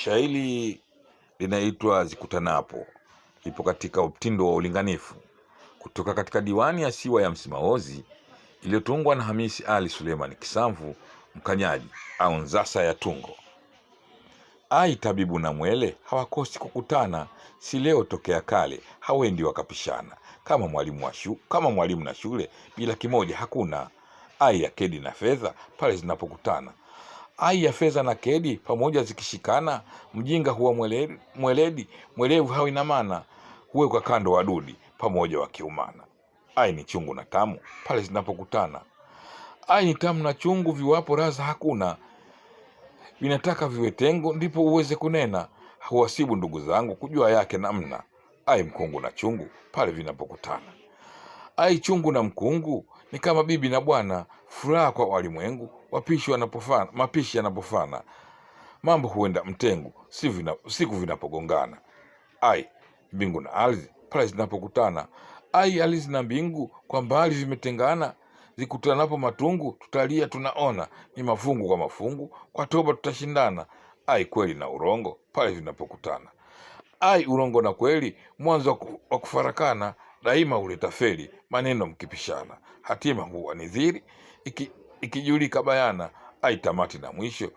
Shairi linaitwa Zikutanapo, lipo katika mtindo wa ulinganifu, kutoka katika diwani ya Siwa ya Msimaozi iliyotungwa na Hamisi Ali Suleiman Kisamvu Mkanyaji au Nzasa ya Tungo. Ai tabibu na mwele hawakosi kukutana, si leo tokea kale hawendi wakapishana. Kama mwalimu na shule, bila kimoja hakuna. Ai ya kedi na fedha pale zinapokutana. Ai ya fedha na kedi pamoja zikishikana, mjinga huwa mweledi, mwelevu hawi na maana. Huwe kwa kando wadudi pamoja wakiumana. Ai ni chungu na tamu pale zinapokutana. Ai ni tamu na chungu viwapo raza hakuna. Vinataka viwe tengo ndipo uweze kunena. Huwasibu ndugu zangu kujua yake namna. Ai mkungu na chungu pale vinapokutana. Ai chungu na mkungu ni kama bibi na bwana, furaha kwa walimwengu mapishi yanapofana. Mambo huenda mtengu siku vinapogongana. Ai mbingu na ardhi pale zinapokutana. Ai ardhi na mbingu kwa mbali vimetengana. Zikutanapo matungu tutalia tunaona, ni mafungu kwa mafungu kwa toba tutashindana. Ai kweli na urongo pale vinapokutana. Ai urongo na kweli mwanzo wa kufarakana, daima huleta feli maneno mkipishana. Hatima huwa ni dhiri ikijulika bayana. Ai tamati na mwisho